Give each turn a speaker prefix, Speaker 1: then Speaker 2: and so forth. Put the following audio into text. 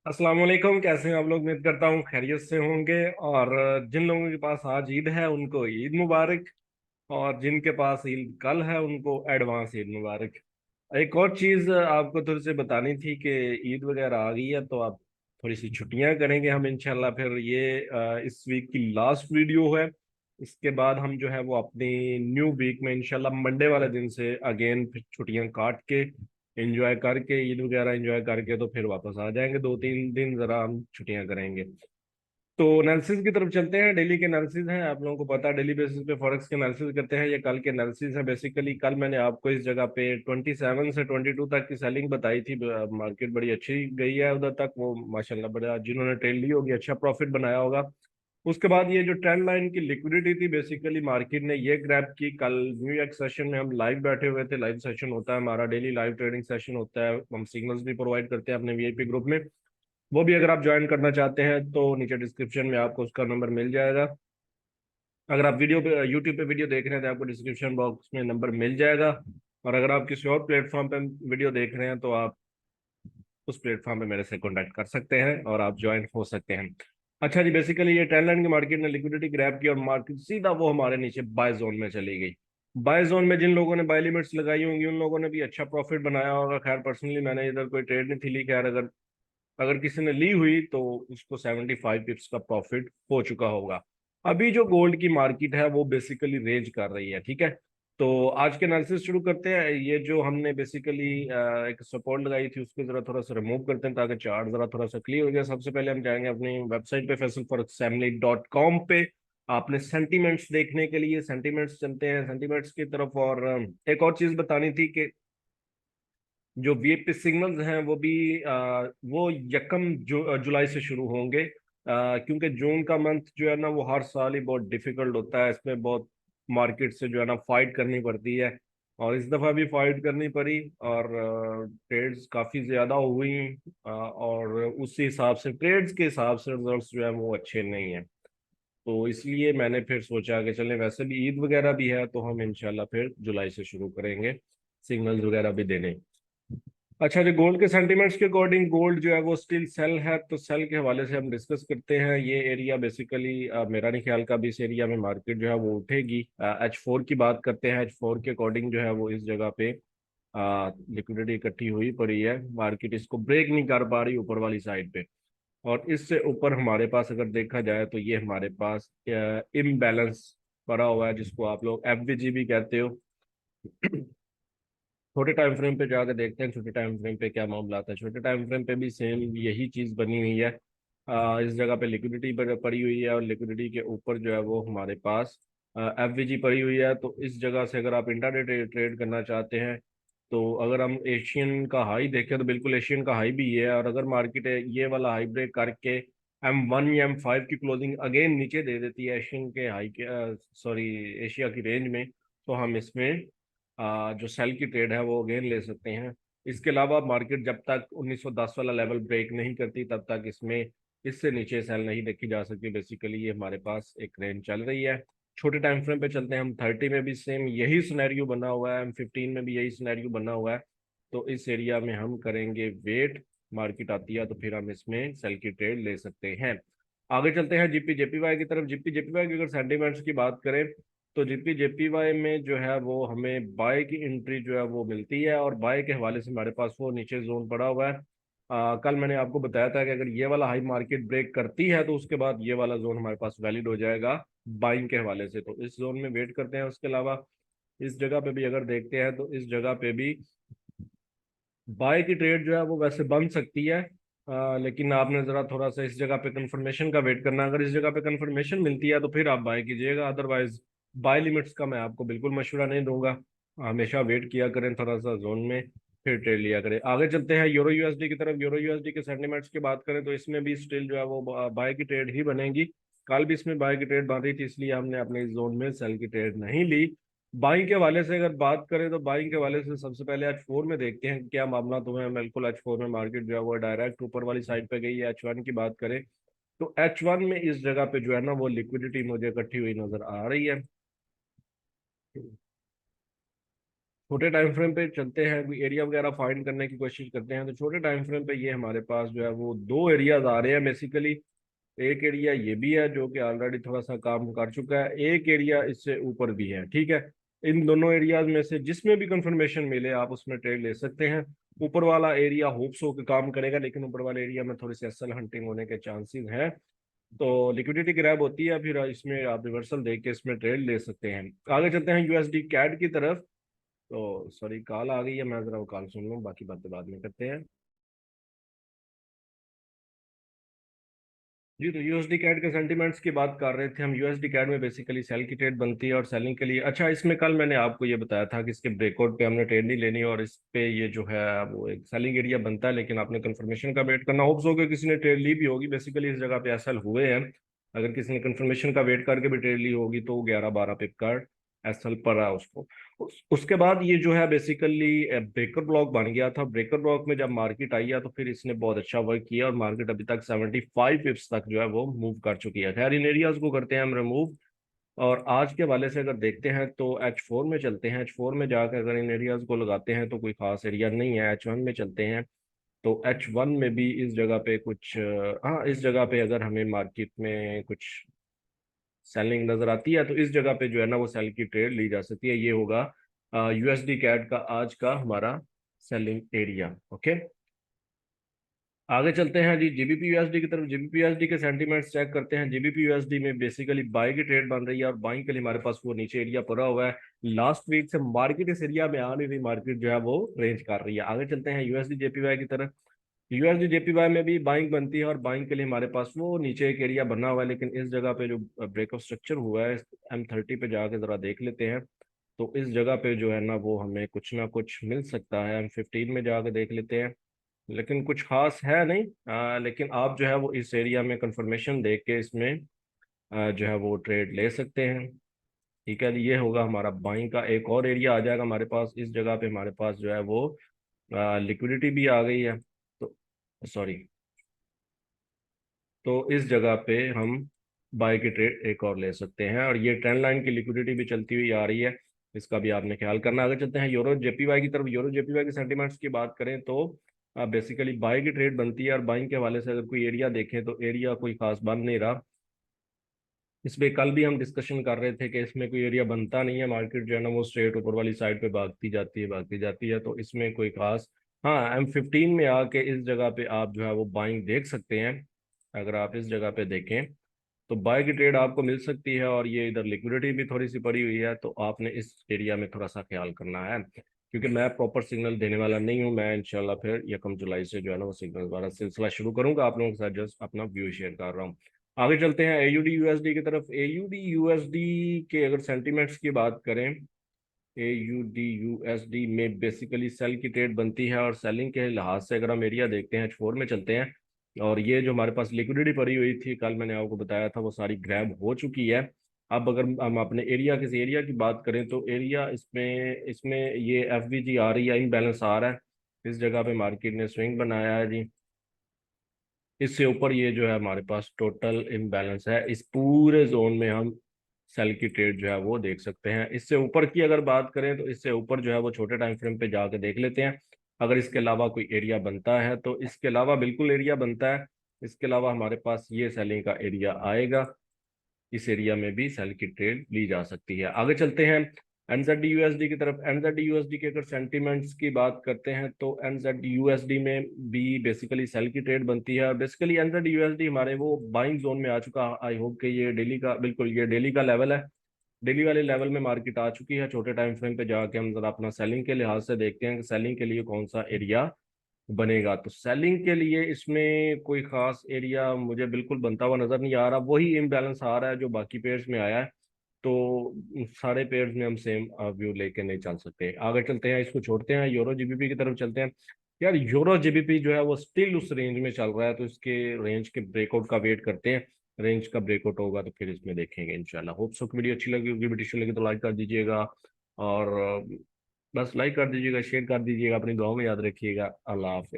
Speaker 1: अस्सलाम वालेकुम। कैसे हैं आप लोग? उम्मीद करता हूँ खैरियत से होंगे। और जिन लोगों के पास आज ईद है उनको ईद मुबारक, और जिनके पास ईद कल है उनको एडवांस ईद मुबारक। एक और चीज़ आपको थोड़ी सी बतानी थी कि ईद वगैरह आ गई है तो आप थोड़ी सी छुट्टियां करेंगे हम इंशाल्लाह। फिर ये इस वीक की लास्ट वीडियो है। इसके बाद हम जो है वो अपनी न्यू वीक में इंशाल्लाह मंडे वाले दिन से अगेन फिर छुट्टियां काट के एंजॉय करके ईद वगैरह एंजॉय करके तो फिर वापस आ जाएंगे। 2-3 दिन जरा हम छुट्टियां करेंगे। तो एनालिसिस की तरफ चलते हैं। डेली के एनालिसिस हैं, आप लोगों को पता है डेली बेसिस पे फॉरेक्स के एनालिसिस करते हैं। ये कल के एनालिसिस है। बेसिकली कल मैंने आपको इस जगह पे 27 से 22 तक की सेलिंग बताई थी। मार्केट बड़ी अच्छी गई है उधर तक, वो माशाल्लाह बड़ा, जिन्होंने ट्रेड ली होगी अच्छा प्रॉफिट बनाया होगा। उसके बाद ये जो ट्रेंड लाइन की लिक्विडिटी थी बेसिकली मार्केट ने ये ग्रैब की। कल न्यूयॉर्क सेशन में हम लाइव बैठे हुए थे। लाइव सेशन होता है हमारा, डेली लाइव ट्रेडिंग सेशन होता है। हम सिग्नल्स भी प्रोवाइड करते हैं अपने वीआईपी ग्रुप में। वो भी अगर आप ज्वाइन करना चाहते हैं तो नीचे डिस्क्रिप्शन में आपको उसका नंबर मिल जाएगा। अगर आप वीडियो पे यूट्यूब पे वीडियो देख रहे हैं तो आपको डिस्क्रिप्शन बॉक्स में नंबर मिल जाएगा। और अगर आप किसी और प्लेटफॉर्म पे वीडियो देख रहे हैं तो आप उस प्लेटफॉर्म पे मेरे से कॉन्टैक्ट कर सकते हैं और आप ज्वाइन हो सकते हैं। अच्छा जी, बेसिकली ये ट्रेंड की मार्केट ने लिक्विडिटी ग्रैब की और मार्केट सीधा वो हमारे नीचे बाय जोन में चली गई। बाय जोन में जिन लोगों ने बाय लिमिट्स लगाई होंगी उन लोगों ने भी अच्छा प्रॉफिट बनाया होगा। खैर पर्सनली मैंने इधर कोई ट्रेड नहीं थी ली। खैर अगर अगर किसी ने ली हुई तो उसको 75 पिप्स का प्रॉफिट हो चुका होगा। अभी जो गोल्ड की मार्केट है वो बेसिकली रेंज कर रही है, ठीक है। तो आज के एनालिसिस शुरू करते हैं। ये जो हमने बेसिकली एक सपोर्ट लगाई थी उसको जरा थोड़ा सा रिमूव करते हैं ताकि चार्ट जरा थोड़ा सा क्लियर हो जाए। सबसे पहले हम जाएंगे अपनी वेबसाइट पे faisalforexamily.com पे। आपने सेंटीमेंट्स देखने के लिए सेंटीमेंट्स चलते हैं सेंटीमेंट्स की तरफ। और एक और चीज बतानी थी कि जो वीआईपी सिग्नल्स हैं वो भी वो जुलाई से शुरू होंगे। क्योंकि जून का मंथ जो है ना वो हर साल ही बहुत डिफिकल्ट होता है। इसमें बहुत मार्केट से जो है ना फाइट करनी पड़ती है। और इस दफ़ा भी फाइट करनी पड़ी और ट्रेड्स काफ़ी ज़्यादा हुई। और उसी हिसाब से ट्रेड्स के हिसाब से रिजल्ट्स जो है वो अच्छे नहीं हैं। तो इसलिए मैंने फिर सोचा कि चलें, वैसे भी ईद वगैरह भी है तो हम इंशाल्लाह फिर जुलाई से शुरू करेंगे सिग्नल्स वगैरह भी देने। अच्छा जी, गोल्ड के सेंटीमेंट्स के अकॉर्डिंग गोल्ड जो है वो स्टिल सेल है। तो सेल के हवाले से हम डिस्कस करते हैं। ये एरिया बेसिकली मेरा नहीं ख्याल का भी इस एरिया में मार्केट जो है वो उठेगी। H4 की बात करते हैं। H4 के अकॉर्डिंग जो है वो इस जगह पे लिक्विडिटी इकट्ठी हुई पड़ी है। मार्केट इसको ब्रेक नहीं कर पा रही ऊपर वाली साइड पे। और इससे ऊपर हमारे पास अगर देखा जाए तो ये हमारे पास इम्बैलेंस पड़ा हुआ है जिसको आप लोग एफवीजी भी कहते हो। छोटे टाइम फ्रेम पे जाकर देखते हैं छोटे टाइम फ्रेम पे क्या मामला आता है। छोटे टाइम फ्रेम पे भी सेम यही चीज़ बनी हुई है। इस जगह पे लिक्विडिटी पड़ी हुई है और लिक्विडिटी के ऊपर जो है वो हमारे पास एफवीजी पड़ी हुई है। तो इस जगह से अगर आप इंट्राडे ट्रेड करना चाहते हैं तो अगर हम एशियन का हाई देखें तो बिल्कुल एशियन का हाई भी ये है। और अगर मार्केट ये वाला हाई ब्रेक करके M1 या M5 की क्लोजिंग अगेन नीचे दे देती है एशियन के हाई के, सॉरी, एशिया की रेंज में, तो हम इसमें जो सेल की ट्रेड है वो अगेन ले सकते हैं। इसके अलावा मार्केट जब तक 1910 वाला लेवल ब्रेक नहीं करती तब तक इसमें इससे नीचे सेल नहीं देखी जा सकती। बेसिकली ये हमारे पास एक रेंज चल रही है। छोटे टाइम फ्रेम पे चलते हैं हम। 30 में भी सेम यही सिनेरियो बना हुआ है। M15 में भी यही सिनेरियो बना हुआ है। तो इस एरिया में हम करेंगे वेट। मार्केट आती है तो फिर हम इसमें सेल की ट्रेड ले सकते हैं। आगे चलते हैं जीपी जेपीवाई की तरफ। जीपी जेपीवाई की अगर सेंटीमेंट्स की बात करें तो जीपी जेपीवाई में जो है वो हमें बाय की एंट्री जो है वो मिलती है। और बाय के हवाले से हमारे पास वो नीचे जोन पड़ा हुआ है। कल मैंने आपको बताया था कि अगर ये वाला हाई मार्केट ब्रेक करती है तो उसके बाद ये वाला जोन हमारे पास वैलिड हो जाएगा बाइंग के हवाले से। तो इस जोन में वेट करते हैं। उसके अलावा इस जगह पे भी अगर देखते हैं तो इस जगह पे भी बाय की ट्रेड जो है वो वैसे बन सकती है। लेकिन आपने ज़रा थोड़ा सा इस जगह पे कंफर्मेशन का वेट करना है। अगर इस जगह पे कंफर्मेशन मिलती है तो फिर आप बाय कीजिएगा, अदरवाइज बाय लिमिट्स का मैं आपको बिल्कुल मशवरा नहीं दूंगा। हमेशा वेट किया करें थोड़ा सा जोन में, फिर ट्रेड लिया करें। आगे चलते हैं यूरो यूएसडी की तरफ। यूरो यूएसडी के सेंटीमेंट्स की बात करें तो इसमें भी स्टिल जो है वो बाय की ट्रेड ही बनेगी। कल भी इसमें बाय की ट्रेड बन रही थी इसलिए हमने अपने इस जोन में सेल की ट्रेड नहीं ली। बाइंग के हवाले से अगर बात करें तो बाइंग के हवाले से सबसे पहले H4 में देखते हैं कि क्या मामला तुम्हें। बिल्कुल H4 में मार्केट जो है वो डायरेक्ट ऊपर वाली साइड पे गई है। H1 की बात करें तो H1 में इस जगह पे जो है ना वो लिक्विडिटी मुझे इकट्ठी हुई नजर आ रही है। छोटे टाइम फ्रेम पे चलते हैं, कोई एरिया वगैरह फाइंड करने की कोशिश करते हैं। तो छोटे टाइम फ्रेम पे ये हमारे पास जो है वो दो एरियाज आ रहे हैं बेसिकली। एक एरिया ये भी है जो कि ऑलरेडी थोड़ा सा काम कर चुका है, एक एरिया इससे ऊपर भी है, ठीक है। इन दोनों एरियाज में से जिसमें भी कंफर्मेशन मिले आप उसमें ट्रेड ले सकते हैं। ऊपर वाला एरिया होप्स हो के काम करेगा, लेकिन ऊपर वाले एरिया में थोड़ी सी असल हंटिंग होने के चांसेस हैं। तो लिक्विडिटी ग्रैब होती है, फिर इसमें आप रिवर्सल देख के इसमें ट्रेड ले सकते हैं। आगे चलते हैं यूएसडी कैड की तरफ। तो सॉरी, कॉल आ गई है, मैं जरा वो कॉल सुन लूँ, बाकी बातें बाद में करते हैं। जी, तो यूएसडी कैड के सेंटीमेंट्स की बात कर रहे थे हम। यूएसडी कैड में बेसिकली सेल की ट्रेड बनती है और सेलिंग के लिए, अच्छा इसमें कल मैंने आपको ये बताया था कि इसके ब्रेकआउट पे हमने ट्रेड नहीं लेनी, और इस पे ये जो है वो एक सेलिंग एरिया बनता है, लेकिन आपने कंफर्मेशन का वेट करना। होप्स हो कि किसी ने ट्रेड ली भी होगी, बेसिकली इस जगह पे एसएल हुए हैं। अगर किसी ने कंफर्मेशन का वेट करके भी ट्रेड ली होगी तो 11-12 पिप कार्ड एसएल पर है उसको। उसके बाद ये जो है बेसिकली ब्रेकर ब्लॉक बन गया था। ब्रेकर ब्लॉक में जब मार्केट आई है तो फिर इसने बहुत अच्छा वर्क किया, और मार्केट अभी तक 75 पिप्स तक जो है वो मूव कर चुकी है। खैर, इन एरियाज को करते हैं हम रिमूव। और आज के वाले से अगर देखते हैं तो H4 में चलते हैं। H4 में जाकर अगर इन एरियाज को लगाते हैं तो कोई खास एरिया नहीं है। H1 में चलते हैं। तो H1 में भी इस जगह पे कुछ हाँ, इस जगह पे अगर हमें मार्केट में कुछ सेलिंग नजर आती है तो इस जगह पे जो है ना वो सेल की ट्रेड ली जा सकती है। ये होगा यूएसडी कैड का आज का हमारा सेलिंग एरिया। ओके, आगे चलते हैं जी जीबीपी यूएसडी की तरफ। जीबीपी यूएसडी के सेंटीमेंट्स चेक करते हैं। जीबीपी यूएसडी में बेसिकली बाय की ट्रेड बन रही है, और बाइंग के लिए हमारे पास वो नीचे एरिया पड़ा हुआ है। लास्ट वीक से मार्केट इस एरिया में आ नहीं रही, मार्केट जो है वो रेंज कर रही है। आगे चलते हैं यूएसडी जेपीवाई की तरफ। यूएसडी जेपीवाई में भी बाइंग बनती है, और बाइंग के लिए हमारे पास वो नीचे एक एरिया बना हुआ है, लेकिन इस जगह पे जो ब्रेकअप स्ट्रक्चर हुआ है M30 पे जाके जरा देख लेते हैं। तो इस जगह पे जो है ना वो हमें कुछ ना कुछ मिल सकता है। M15 में जाके देख लेते हैं, लेकिन कुछ खास है नहीं। लेकिन आप जो है वो इस एरिया में कंफर्मेशन देख के इसमें जो है वो ट्रेड ले सकते हैं। ठीक है, ये होगा हमारा बाइंग का। एक और एरिया आ जाएगा हमारे पास, इस जगह पे हमारे पास जो है वो लिक्विडिटी भी आ गई है। तो सॉरी, तो इस जगह पे हम बाय की ट्रेड एक और ले सकते हैं, और ये ट्रेंड लाइन की लिक्विडिटी भी चलती हुई आ रही है, इसका भी आपने ख्याल करना। आगे चलते हैं यूरो जेपीवाई की तरफ। यूरो जेपीवाई के सेंटीमेंट्स की बात करें तो बेसिकली बाय की ट्रेड बनती है, और बाइंग के हवाले से अगर कोई एरिया देखें तो एरिया कोई खास बन नहीं रहा। इसमें कल भी हम डिस्कशन कर रहे थे कि इसमें कोई एरिया बनता नहीं है, मार्केट जो है ना वो स्ट्रेट ऊपर वाली साइड पे भागती जाती है, भागती जाती है, तो इसमें कोई खास। हाँ, M15 में आके इस जगह पे आप जो है वो बाइंग देख सकते हैं। अगर आप इस जगह पे देखें तो बाय की ट्रेड आपको मिल सकती है, और ये इधर लिक्विडिटी भी थोड़ी सी पड़ी हुई है, तो आपने इस एरिया में थोड़ा सा ख्याल करना है, क्योंकि मैं प्रॉपर सिग्नल देने वाला नहीं हूँ। मैं इंशाल्लाह फिर 1 जुलाई से जो है ना वो सिग्नल वाला सिलसिला शुरू करूंगा, आप लोगों के साथ जस्ट अपना व्यू शेयर कर रहा हूँ। आगे चलते हैं AUD USD की तरफ। AUD USD के अगर सेंटीमेंट्स की बात करें, AUD USD में बेसिकली सेल की ट्रेड बनती है, और सेलिंग के लिहाज से अगर हम एरिया देखते हैं H4 में चलते हैं। और ये जो हमारे पास लिक्विडिटी पड़ी हुई थी कल मैंने आपको बताया था वो सारी ग्रैब हो चुकी है। अब अगर हम अपने एरिया किसी एरिया की बात करें तो एरिया इसमें इसमें ये FVG आ रही है, इनबैलेंस आ रहा है। इस जगह पे मार्केट ने स्विंग बनाया है जी। इससे ऊपर ये जो है हमारे पास टोटल इम्बैलेंस है। इस पूरे जोन में हम सेल की ट्रेड जो है वो देख सकते हैं। इससे ऊपर की अगर बात करें तो इससे ऊपर जो है वो छोटे टाइम फ्रेम पे जाके देख लेते हैं। अगर इसके अलावा कोई एरिया बनता है तो इसके अलावा बिल्कुल एरिया बनता है। इसके अलावा हमारे पास ये सेलिंग का एरिया आएगा, इस एरिया में भी सेल की ट्रेड ली जा सकती है। आगे चलते हैं एनजेड यूएसडी की तरफ। एनजेड यूएसडी के अगर सेंटीमेंट्स की बात करते हैं तो एनजेड यूएसडी में भी बेसिकली सेल की ट्रेड बनती है, और बेसिकली एनजेड यूएसडी हमारे वो बाइंग जोन में आ चुका। आई होप कि ये डेली का, बिल्कुल ये डेली का लेवल है। डेली वाले लेवल में मार्केट आ चुकी है। छोटे टाइम फ्रेम पे जाके हम जरा अपना सेलिंग के लिहाज से देखते हैं कि सेलिंग के लिए कौन सा एरिया बनेगा। तो सेलिंग के लिए इसमें कोई खास एरिया मुझे बिल्कुल बनता हुआ नजर नहीं आ रहा, वही इम्बैलेंस आ रहा है जो बाकी पेयर्स में आया है। तो सारे पेयर्स में हम सेम व्यू लेके नहीं चल सकते। आगे चलते हैं, इसको छोड़ते हैं, यूरो जीबीपी की तरफ चलते हैं। यार यूरो जीबीपी जो है वो स्टिल उस रेंज में चल रहा है, तो इसके रेंज के ब्रेकआउट का वेट करते हैं। रेंज का ब्रेकआउट होगा तो फिर इसमें देखेंगे इंशाल्लाह। होप सो वीडियो अच्छी लगी होगी, वीडियो अच्छी लगी तो लाइक कर दीजिएगा, और बस लाइक कर दीजिएगा, शेयर कर दीजिएगा, अपनी दुआओं में याद रखिएगा। अल्लाह हाफिज।